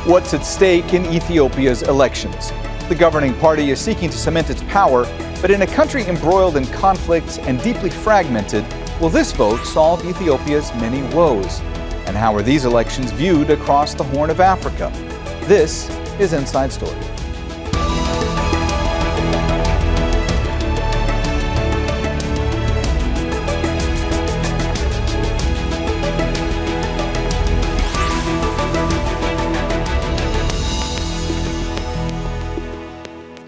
What's at stake in Ethiopia's elections? The governing party is seeking to cement its power, but in a country embroiled in conflict and deeply fragmented, will this vote solve Ethiopia's many woes? And how are these elections viewed across the Horn of Africa? This is Inside Story.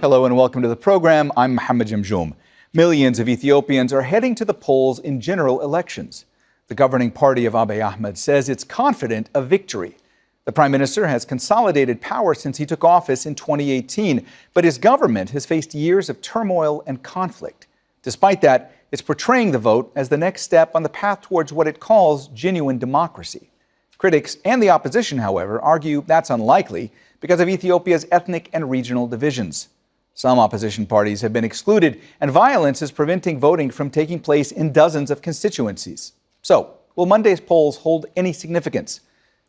Hello and welcome to the program. I'm Mohammed Jamjoom. Millions of Ethiopians are heading to the polls in general elections. The governing party of Abiy Ahmed says it's confident of victory. The Prime Minister has consolidated power since he took office in 2018, but his government has faced years of turmoil and conflict. Despite that, it's portraying the vote as the next step on the path towards what it calls genuine democracy. Critics and the opposition, however, argue that's unlikely because of Ethiopia's ethnic and regional divisions. Some opposition parties have been excluded, and violence is preventing voting from taking place in dozens of constituencies. So, will Monday's polls hold any significance?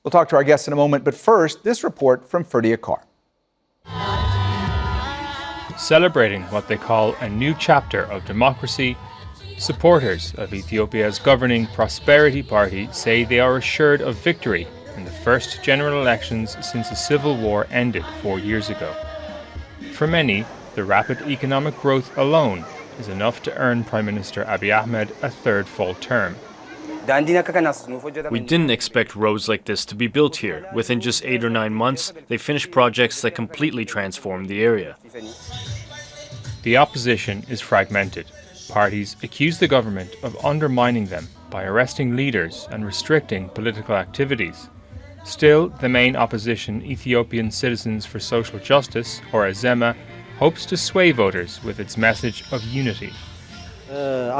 We'll talk to our guests in a moment, but first, this report from Ferdia Carr. Celebrating what they call a new chapter of democracy, supporters of Ethiopia's governing Prosperity Party say they are assured of victory in the first general elections since the civil war ended 4 years ago. For many, the rapid economic growth alone is enough to earn Prime Minister Abiy Ahmed a third full term. We didn't expect roads like this to be built here. Within just 8 or 9 months, they finished projects that completely transformed the area. The opposition is fragmented. Parties accuse the government of undermining them by arresting leaders and restricting political activities. Still, the main opposition, Ethiopian Citizens for Social Justice, or Azema, hopes to sway voters with its message of unity. The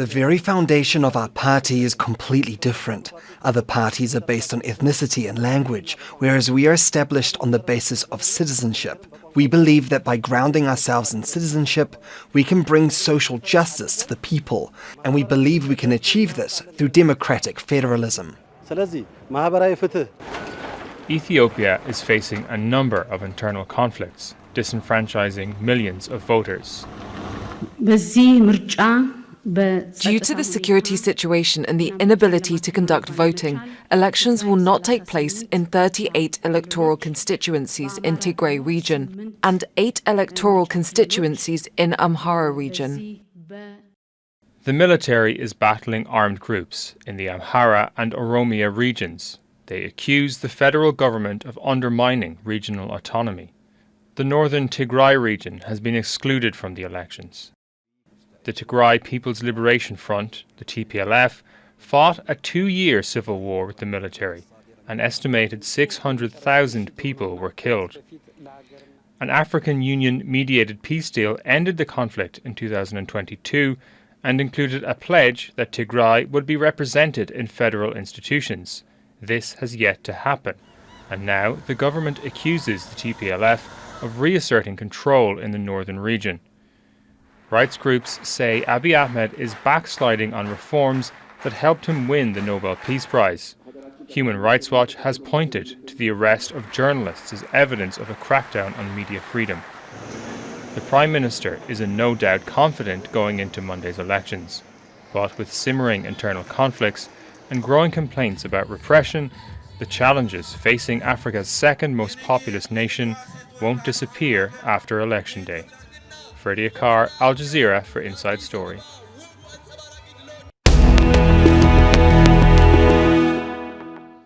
very foundation of our party is completely different. Other parties are based on ethnicity and language, whereas we are established on the basis of citizenship. We believe that by grounding ourselves in citizenship, we can bring social justice to the people, and we believe we can achieve this through democratic federalism. Ethiopia is facing a number of internal conflicts, disenfranchising millions of voters. Due to the security situation and the inability to conduct voting, elections will not take place in 38 electoral constituencies in Tigray region and 8 electoral constituencies in Amhara region. The military is battling armed groups in the Amhara and Oromia regions. They accuse the federal government of undermining regional autonomy. The northern Tigray region has been excluded from the elections. The Tigray People's Liberation Front, the TPLF, fought a 2-year civil war with the military. An estimated 600,000 people were killed. An African Union-mediated peace deal ended the conflict in 2022 and included a pledge that Tigray would be represented in federal institutions. This has yet to happen, and now the government accuses the TPLF of reasserting control in the northern region. Rights groups say Abiy Ahmed is backsliding on reforms that helped him win the Nobel Peace Prize. Human Rights Watch has pointed to the arrest of journalists as evidence of a crackdown on media freedom. The Prime Minister is in no doubt confident going into Monday's elections, but with simmering internal conflicts and growing complaints about repression, the challenges facing Africa's second most populous nation won't disappear after Election Day. Ferdia Carr, Al Jazeera for Inside Story.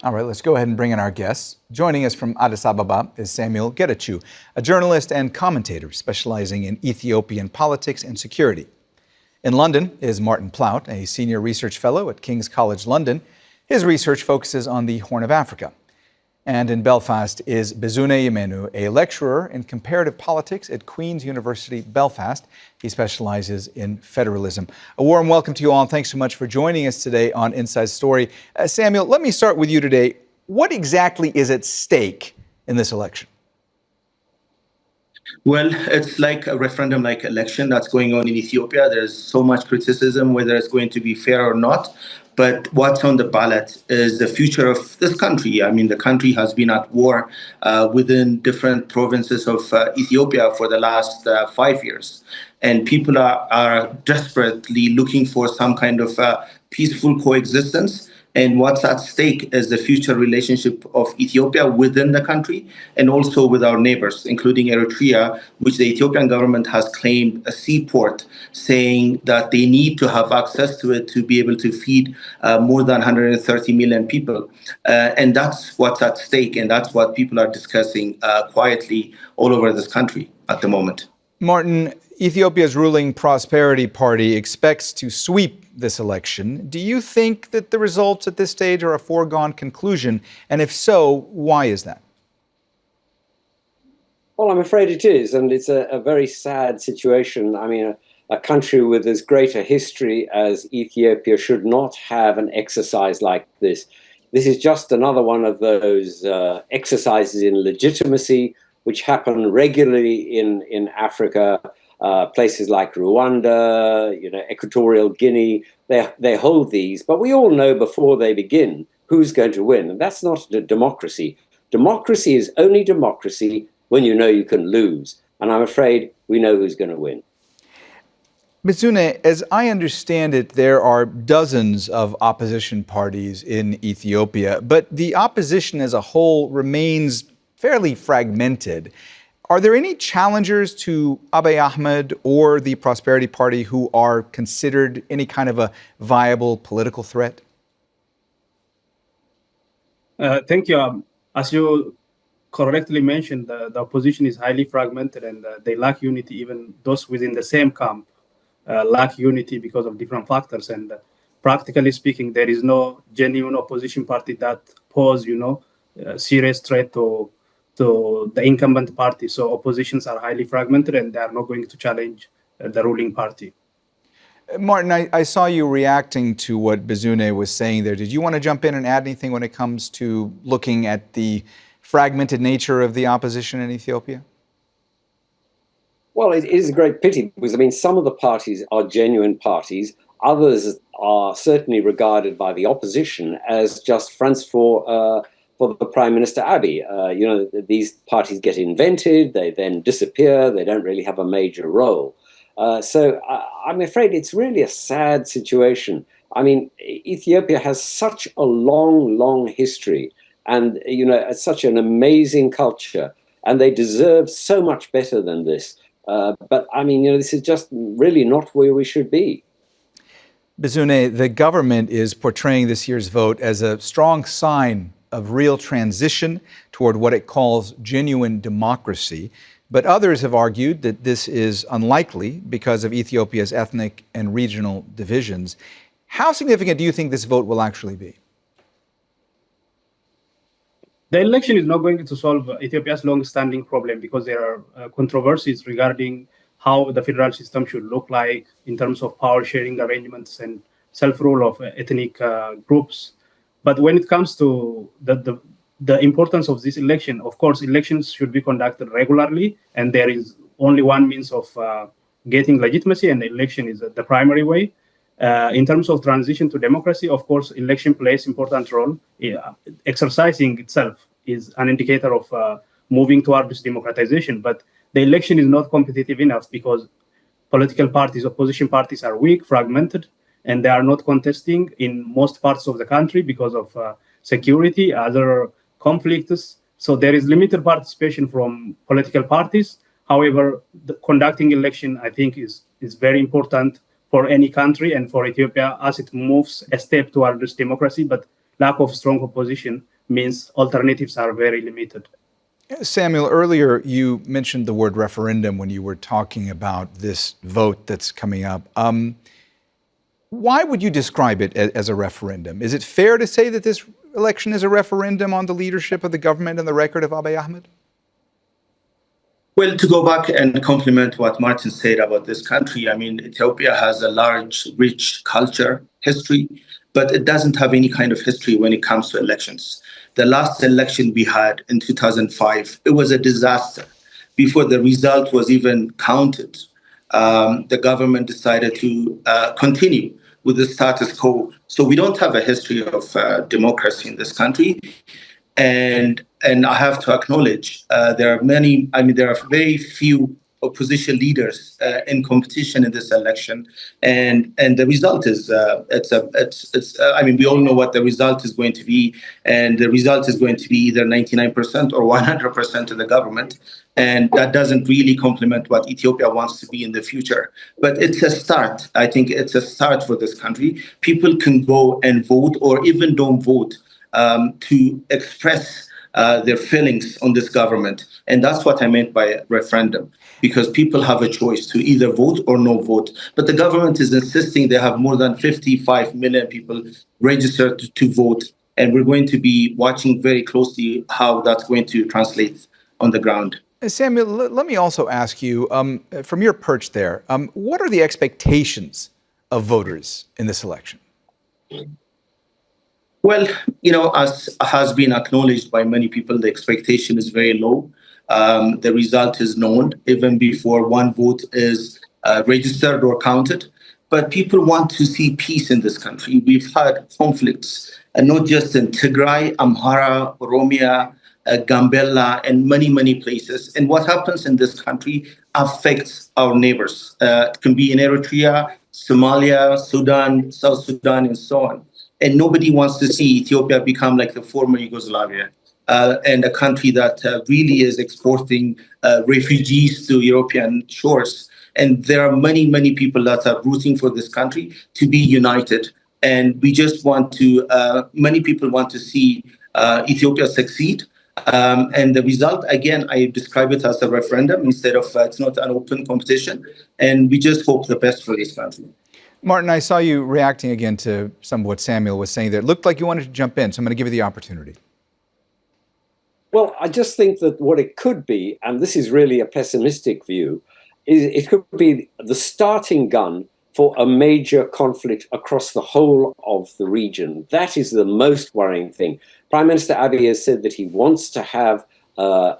All right, let's go ahead and bring in our guests. Joining us from Addis Ababa is Samuel Getachew, a journalist and commentator specializing in Ethiopian politics and security. In London is Martin Plaut, a senior research fellow at King's College London. His research focuses on the Horn of Africa. And in Belfast is Bizune Yemenu, a lecturer in comparative politics at Queen's University, Belfast. He specializes in federalism. A warm welcome to you all, and thanks so much for joining us today on Inside Story. Samuel, let me start with you today. What exactly is at stake in this election? Well, it's like a referendum-like election that's going on in Ethiopia. There's so much criticism whether it's going to be fair or not. But what's on the ballot is the future of this country. I mean, the country has been at war within different provinces of Ethiopia for the last 5 years. And people are desperately looking for some kind of peaceful coexistence. And what's at stake is the future relationship of Ethiopia within the country and also with our neighbors, including Eritrea, which the Ethiopian government has claimed a seaport, saying that they need to have access to it to be able to feed more than 130 million people. And that's what's at stake. And that's what people are discussing quietly all over this country at the moment. Martin, Ethiopia's ruling Prosperity Party expects to sweep this election. Do you think that the results at this stage are a foregone conclusion? And if so, why is that? Well, I'm afraid it is. And it's a very sad situation. I mean, a country with as great a history as Ethiopia should not have an exercise like this. This is just another one of those exercises in legitimacy which happen regularly in Africa. Places like Rwanda, Equatorial Guinea, they hold these. But we all know before they begin who's going to win. And that's not democracy. Democracy is only democracy when you know you can lose. And I'm afraid we know who's going to win. Bizune, as I understand it, there are dozens of opposition parties in Ethiopia, but the opposition as a whole remains fairly fragmented. Are there any challengers to Abiy Ahmed or the Prosperity Party who are considered any kind of a viable political threat? Thank you. As you correctly mentioned, the opposition is highly fragmented and they lack unity. Even those within the same camp lack unity because of different factors. And practically speaking, there is no genuine opposition party that pose, serious threat to the incumbent party. So oppositions are highly fragmented and they are not going to challenge the ruling party. Martin, I saw you reacting to what Bizune was saying there. Did you want to jump in and add anything when it comes to looking at the fragmented nature of the opposition in Ethiopia? Well, it is a great pity because, some of the parties are genuine parties. Others are certainly regarded by the opposition as just fronts for the Prime Minister Abiy. These parties get invented, they then disappear, they don't really have a major role. So I'm afraid it's really a sad situation. I mean, Ethiopia has such a long history and, such an amazing culture, and they deserve so much better than this. But this is just really not where we should be. Bizune, the government is portraying this year's vote as a strong sign of real transition toward what it calls genuine democracy. But others have argued that this is unlikely because of Ethiopia's ethnic and regional divisions. How significant do you think this vote will actually be? The election is not going to solve Ethiopia's long-standing problem because there are controversies regarding how the federal system should look like in terms of power sharing arrangements and self-rule of ethnic groups. But when it comes to the importance of this election, of course, elections should be conducted regularly, and there is only one means of getting legitimacy, and the election is the primary way. In terms of transition to democracy, of course, election plays important role. Exercising itself is an indicator of moving towards democratization, but the election is not competitive enough because political parties, opposition parties are weak, fragmented, and they are not contesting in most parts of the country because of security, other conflicts. So there is limited participation from political parties. However, conducting election, I think, is very important for any country and for Ethiopia as it moves a step towards democracy. But lack of strong opposition means alternatives are very limited. Samuel, earlier you mentioned the word referendum when you were talking about this vote that's coming up. Why would you describe it as a referendum? Is it fair to say that this election is a referendum on the leadership of the government and the record of Abiy Ahmed? Well, to go back and compliment what Martin said about this country, Ethiopia has a large, rich culture, history, but it doesn't have any kind of history when it comes to elections. The last election we had in 2005, it was a disaster. Before the result was even counted, the government decided to continue with the status quo. So we don't have a history of democracy in this country. And I have to acknowledge there are very few opposition leaders in competition in this election, and the result is we all know what the result is going to be, and the result is going to be either 99% or 100% of the government, and that doesn't really complement what Ethiopia wants to be in the future. But it's a start. I think it's a start for this country. People can go and vote, or even don't vote, to express their feelings on this government. And that's what I meant by a referendum, because people have a choice to either vote or no vote. But the government is insisting they have more than 55 million people registered to vote. And we're going to be watching very closely how that's going to translate on the ground. Samuel, let me also ask you, from your perch there, what are the expectations of voters in this election? Well, as has been acknowledged by many people, the expectation is very low. The result is known even before one vote is registered or counted. But people want to see peace in this country. We've had conflicts, and not just in Tigray, Amhara, Oromia, Gambella, and many, many places. And what happens in this country affects our neighbors. It can be in Eritrea, Somalia, Sudan, South Sudan, and so on. And nobody wants to see Ethiopia become like the former Yugoslavia, and a country that really is exporting refugees to European shores. And there are many, many people that are rooting for this country to be united. And we just want to, many people want to see Ethiopia succeed. And the result, again, I describe it as a referendum instead of, it's not an open competition. And we just hope the best for this country. Martin, I saw you reacting again to some of what Samuel was saying there. It looked like you wanted to jump in, so I'm going to give you the opportunity. Well, I just think that what it could be, and this is really a pessimistic view, is it could be the starting gun for a major conflict across the whole of the region. That is the most worrying thing. Prime Minister Abiy has said that he wants to have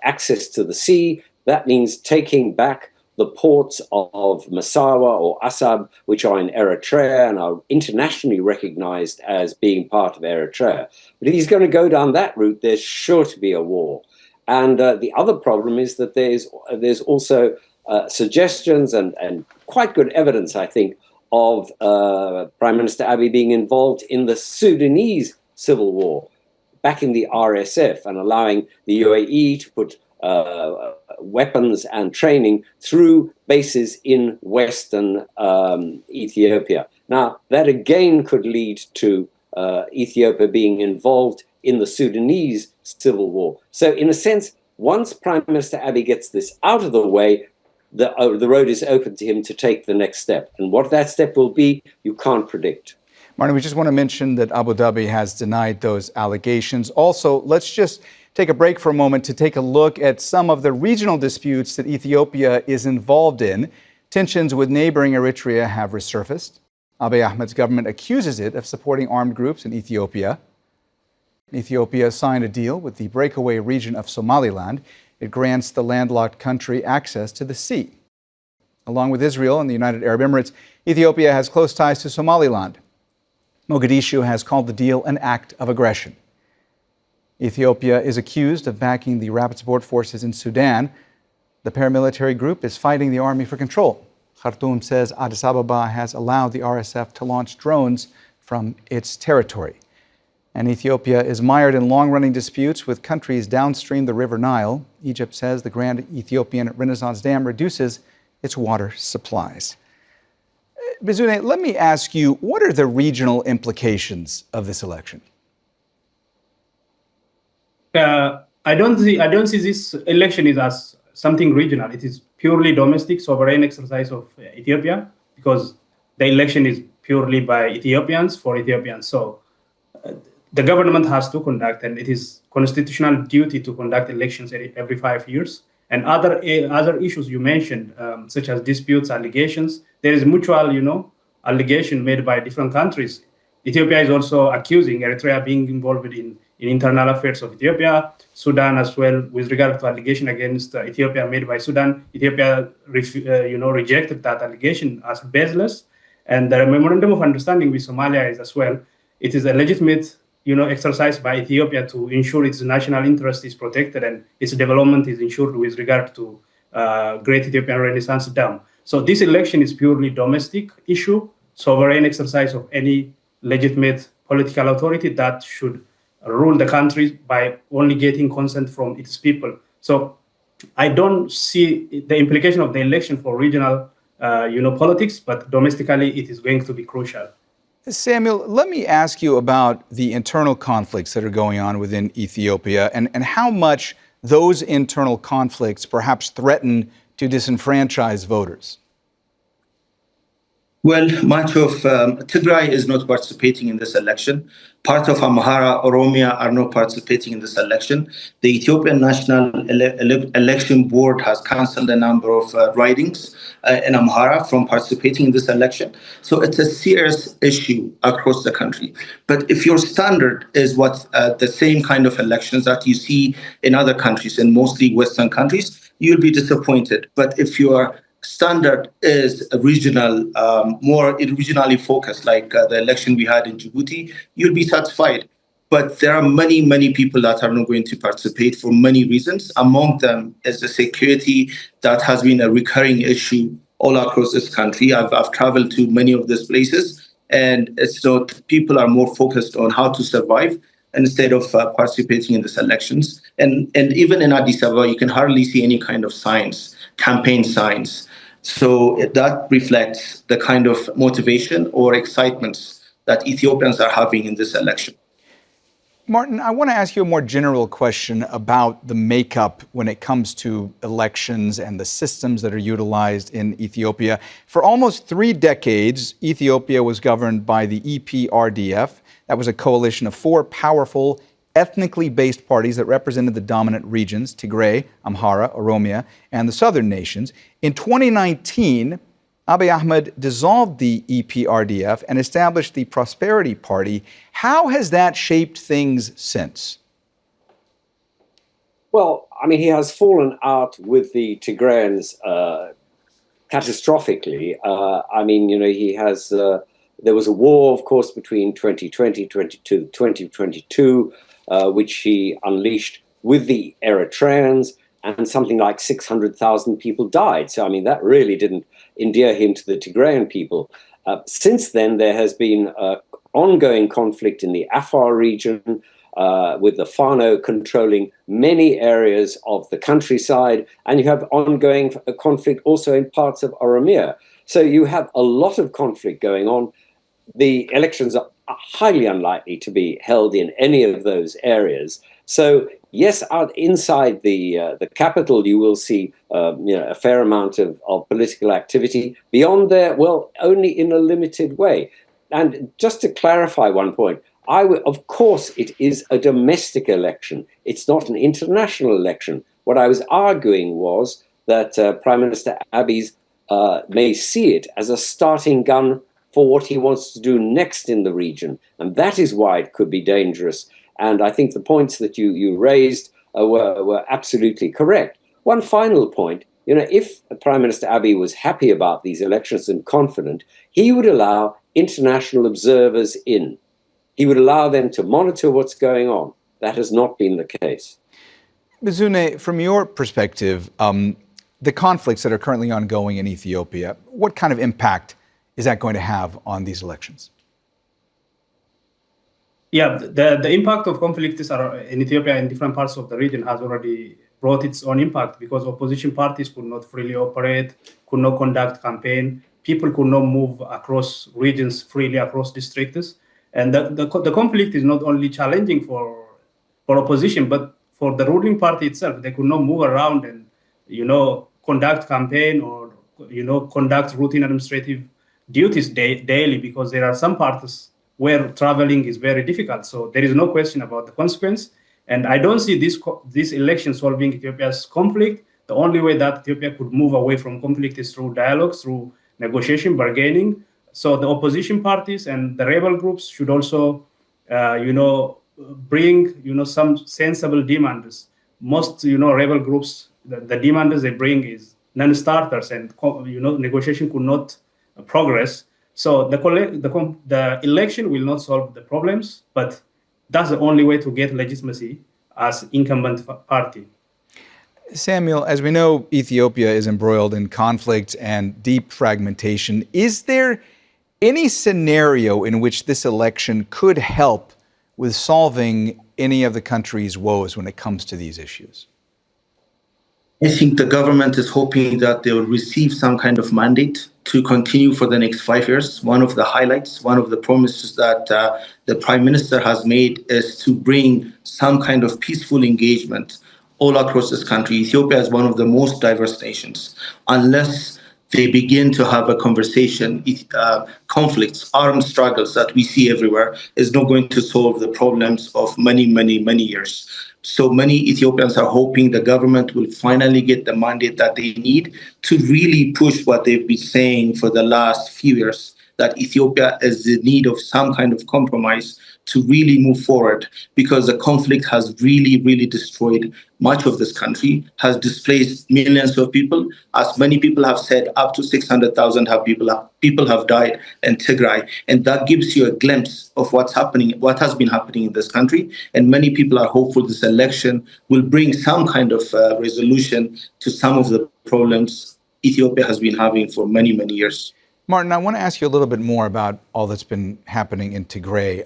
access to the sea. That means taking back the ports of Massawa or Assab, which are in Eritrea and are internationally recognized as being part of Eritrea. But if he's going to go down that route, there's sure to be a war. And the other problem is that there's also suggestions and quite good evidence, I think, of Prime Minister Abiy being involved in the Sudanese civil war, back in the RSF, and allowing the UAE to put weapons and training through bases in Western Ethiopia. Now, that again could lead to Ethiopia being involved in the Sudanese civil war. So in a sense, once Prime Minister Abiy gets this out of the way, the road is open to him to take the next step. And what that step will be, you can't predict. Martin, we just want to mention that Abu Dhabi has denied those allegations. Also, let's just take a break for a moment to take a look at some of the regional disputes that Ethiopia is involved in. Tensions with neighboring Eritrea have resurfaced. Abiy Ahmed's government accuses it of supporting armed groups in Ethiopia. Ethiopia signed a deal with the breakaway region of Somaliland. It grants the landlocked country access to the sea. Along with Israel and the United Arab Emirates, Ethiopia has close ties to Somaliland. Mogadishu has called the deal an act of aggression. Ethiopia is accused of backing the rapid support forces in Sudan. The paramilitary group is fighting the army for control. Khartoum says Addis Ababa has allowed the RSF to launch drones from its territory. And Ethiopia is mired in long-running disputes with countries downstream the River Nile. Egypt says the Grand Ethiopian Renaissance Dam reduces its water supplies. Bizune, let me ask you, what are the regional implications of this election? I don't see this election as something regional. It is purely domestic, sovereign exercise of Ethiopia, because the election is purely by Ethiopians for Ethiopians. So the government has to conduct, and it is constitutional duty to conduct elections every 5 years. And other issues you mentioned, such as disputes, allegations, there is mutual, allegation made by different countries. Ethiopia is also accusing Eritrea being involved in internal affairs of Ethiopia, Sudan as well, with regard to allegation against Ethiopia made by Sudan. Ethiopia, rejected that allegation as baseless. And the memorandum of understanding with Somalia is as well it is a legitimate, exercise by Ethiopia to ensure its national interest is protected and its development is ensured with regard to Great Ethiopian Renaissance Dam. So this election is purely domestic issue, sovereign exercise of any legitimate political authority that should rule the country by only getting consent from its people. So I don't see the implication of the election for regional, politics, but domestically it is going to be crucial. Samuel, let me ask you about the internal conflicts that are going on within Ethiopia and how much those internal conflicts perhaps threaten to disenfranchise voters. Well, much of Tigray is not participating in this election. Part of Amhara, Oromia are not participating in this election. The Ethiopian National Election Board has cancelled a number of ridings in Amhara from participating in this election. So it's a serious issue across the country. But if your standard is what the same kind of elections that you see in other countries, and mostly Western countries, you'll be disappointed. But if your standard is a regional, more regionally focused, like the election we had in Djibouti, you'll be satisfied. But there are many, many people that are not going to participate for many reasons. Among them is the security that has been a recurring issue all across this country. I've traveled to many of these places, and it's not, people are more focused on how to survive instead of participating in these elections. And even in Addis Ababa, you can hardly see any kind of signs, campaign signs. So that reflects the kind of motivation or excitements that Ethiopians are having in this election. Martin, I want to ask you a more general question about the makeup when it comes to elections and the systems that are utilized in Ethiopia. For almost 3 decades, Ethiopia was governed by the EPRDF. That was a coalition of 4 powerful ethnically based parties that represented the dominant regions, Tigray, Amhara, Oromia, and the southern nations. In 2019, Abiy Ahmed dissolved the EPRDF and established the Prosperity Party. How has that shaped things since? Well, I mean, he has fallen out with the Tigrayans catastrophically. I mean, he has, there was a war, of course, between 2022, which he unleashed with the Eritreans, and something like 600,000 people died. So, I mean, that really didn't endear him to the Tigrayan people. Since then, there has been ongoing conflict in the Afar region, with the Fano controlling many areas of the countryside, and you have ongoing conflict also in parts of Oromia. So you have a lot of conflict going on. The elections are highly unlikely to be held in any of those areas. So yes, out inside the capital, you will see a fair amount of political activity. Beyond there, well, only in a limited way. And just to clarify one point, of course, it is a domestic election. It's not an international election. What I was arguing was that Prime Minister Abiy may see it as a starting gun for what he wants to do next in the region. And that is why it could be dangerous. And I think the points that you raised were absolutely correct. One final point, if Prime Minister Abiy was happy about these elections and confident, he would allow international observers in. He would allow them to monitor what's going on. That has not been the case. Mizune, from your perspective, the conflicts that are currently ongoing in Ethiopia, what kind of impact is that going to have on these elections? Yeah, the impact of conflicts in Ethiopia in different parts of the region has already brought its own impact, because opposition parties could not freely operate, could not conduct campaign, people could not move across regions freely, across districts. And the conflict is not only challenging for opposition, but for the ruling party itself. They could not move around and, conduct campaign or, conduct routine administrative duties daily, because there are some parts where traveling is very difficult. So there is no question about the consequence. And I don't see this election solving Ethiopia's conflict. The only way that Ethiopia could move away from conflict is through dialogue, through negotiation, bargaining. So the opposition parties and the rebel groups should also, bring, some sensible demands. Most, rebel groups, the demands they bring is non-starters, and, negotiation could not progress. So the election will not solve the problems, but that's the only way to get legitimacy as incumbent party. Samuel, as we know, Ethiopia is embroiled in conflict and deep fragmentation. Is there any scenario in which this election could help with solving any of the country's woes when it comes to these issues? I think the government is hoping that they will receive some kind of mandate to continue for the next 5 years. One of the highlights, one of the promises that the Prime Minister has made is to bring some kind of peaceful engagement all across this country. Ethiopia is one of the most diverse nations. Unless they begin to have a conversation, conflicts, armed struggles that we see everywhere is not going to solve the problems of many, many, many years. So many Ethiopians are hoping the government will finally get the mandate that they need to really push what they've been saying for the last few years, that Ethiopia is in need of some kind of compromise to really move forward, because the conflict has really, really destroyed much of this country, has displaced millions of people. As many people have said, up to 600,000 people have died in Tigray. And that gives you a glimpse of what's happening, what has been happening in this country. And many people are hopeful this election will bring some kind of resolution to some of the problems Ethiopia has been having for many, many years. Martin, I want to ask you a little bit more about all that's been happening in Tigray.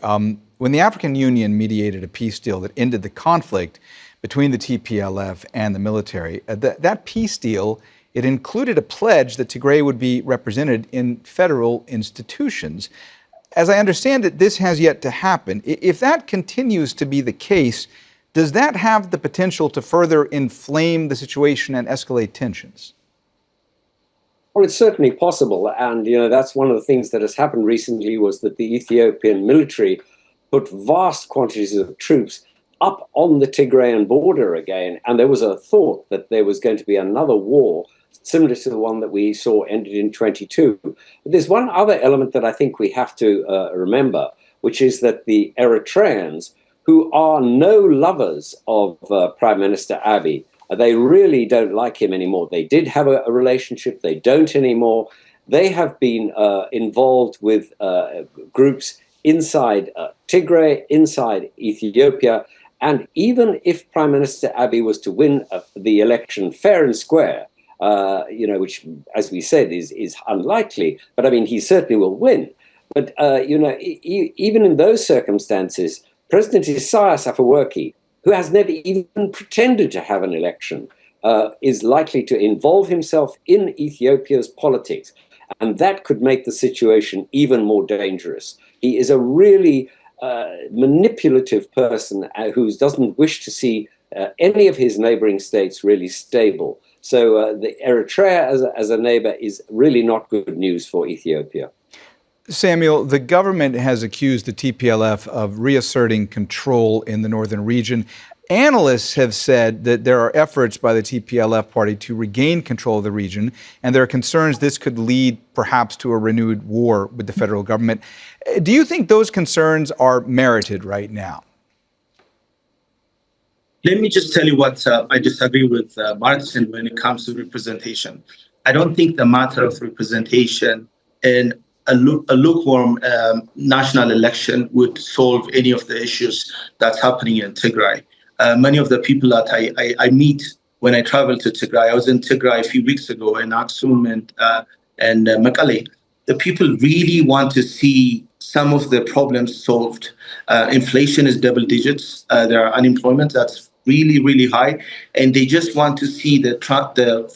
When the African Union mediated a peace deal that ended the conflict between the TPLF and the military, that peace deal, it included a pledge that Tigray would be represented in federal institutions. As I understand it, this has yet to happen. If that continues to be the case, does that have the potential to further inflame the situation and escalate tensions? Well, it's certainly possible. And, that's one of the things that has happened recently, was that the Ethiopian military put vast quantities of troops up on the Tigrayan border again. And there was a thought that there was going to be another war similar to the one that we saw ended in 22. But there's one other element that I think we have to remember, which is that the Eritreans, who are no lovers of Prime Minister Abiy, they really don't like him anymore. They did have a relationship. They don't anymore. They have been involved with groups inside Tigray, inside Ethiopia. And even if Prime Minister Abiy was to win the election fair and square, which, as we said, is unlikely, but I mean, he certainly will win. But, even in those circumstances, President Isaias Afwerki, who has never even pretended to have an election, is likely to involve himself in Ethiopia's politics. And that could make the situation even more dangerous. He is a really manipulative person who doesn't wish to see any of his neighboring states really stable. So the Eritrea as a neighbor is really not good news for Ethiopia. Samuel, the government has accused the TPLF of reasserting control in the northern region. Analysts have said that there are efforts by the TPLF party to regain control of the region, and there are concerns this could lead perhaps to a renewed war with the federal government. Do you think those concerns are merited right now? Let me just tell you what I disagree with Martin when it comes to representation. I don't think the matter of representation in a lukewarm national election would solve any of the issues that's happening in Tigray. Many of the people that I meet when I travel to Tigray, I was in Tigray a few weeks ago in Aksum and Mekelle. The people really want to see some of the problems solved. Inflation is double digits. There are unemployment that's really, really high. And they just want to see the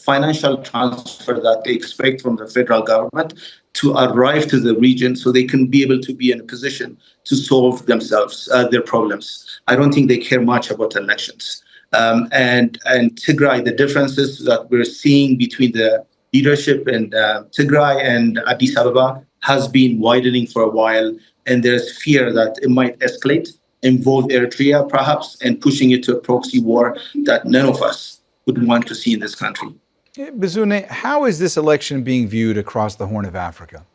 financial transfer that they expect from the federal government to arrive to the region so they can be able to be in a position to solve themselves, their problems. I don't think they care much about elections. And Tigray, the differences that we're seeing between the leadership in Tigray and Addis Ababa has been widening for a while. And there's fear that it might escalate, involve Eritrea perhaps, and pushing it to a proxy war that none of us would want to see in this country. Bizune, how is this election being viewed across the Horn of Africa?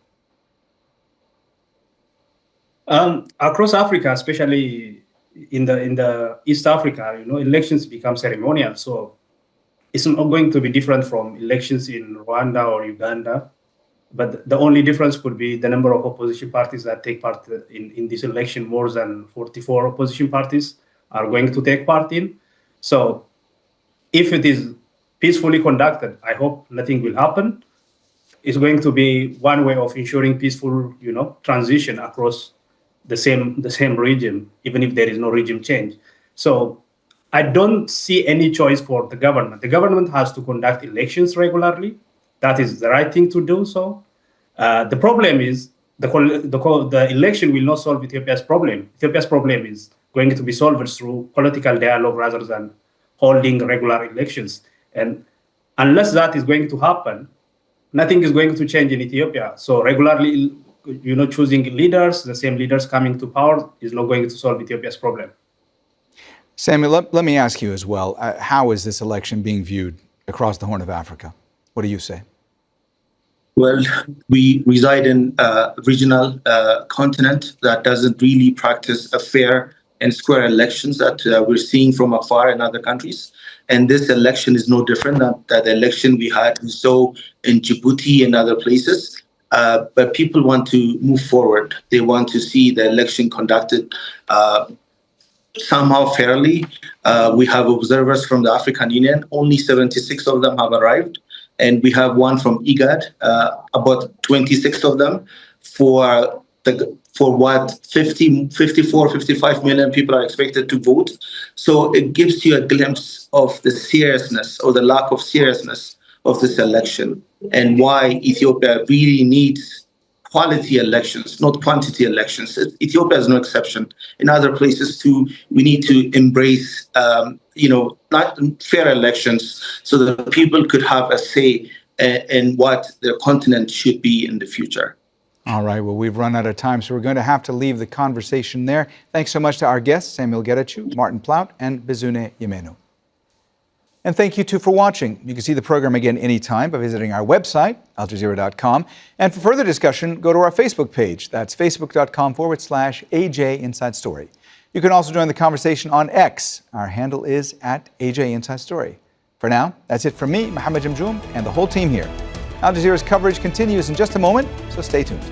Across Africa, especially in the East Africa, elections become ceremonial. So it's not going to be different from elections in Rwanda or Uganda, But the only difference could be the number of opposition parties that take part in this election. More than 44 opposition parties are going to take part in. So if it is peacefully conducted, I hope nothing will happen. It's going to be one way of ensuring peaceful, transition across the same region, even if there is no regime change. So I don't see any choice for the government. The government has to conduct elections regularly. That is the right thing to do so. The problem is the election will not solve Ethiopia's problem. Ethiopia's problem is going to be solved through political dialogue rather than holding regular elections. And unless that is going to happen, nothing is going to change in Ethiopia. So regularly, choosing leaders, the same leaders coming to power, is not going to solve Ethiopia's problem. Samuel, let me ask you as well, how is this election being viewed across the Horn of Africa? What do you say? Well, we reside in a regional continent that doesn't really practice a fair and square elections that we're seeing from afar in other countries. And this election is no different than the election we had in Djibouti and other places. But people want to move forward. They want to see the election conducted somehow fairly. We have observers from the African Union. Only 76 of them have arrived. And we have one from IGAD, about 26 of them, for what 54, 55 million people are expected to vote. So it gives you a glimpse of the seriousness or the lack of seriousness of this election and why Ethiopia really needs quality elections, not quantity elections. Ethiopia is no exception. In other places too, we need to embrace, not fair elections so that people could have a say in what their continent should be in the future. All right, well, we've run out of time, so we're going to have to leave the conversation there. Thanks so much to our guests, Samuel Getachew, Martin Plaut, and Bizune Yemenu. And thank you, too, for watching. You can see the program again anytime by visiting our website, aljazeera.com. And for further discussion, go to our Facebook page. That's facebook.com/AJ Inside Story. You can also join the conversation on X. Our handle is @AJ Inside Story. For now, that's it from me, Mohammed Jamjoom, and the whole team here. Al Jazeera's coverage continues in just a moment, so stay tuned.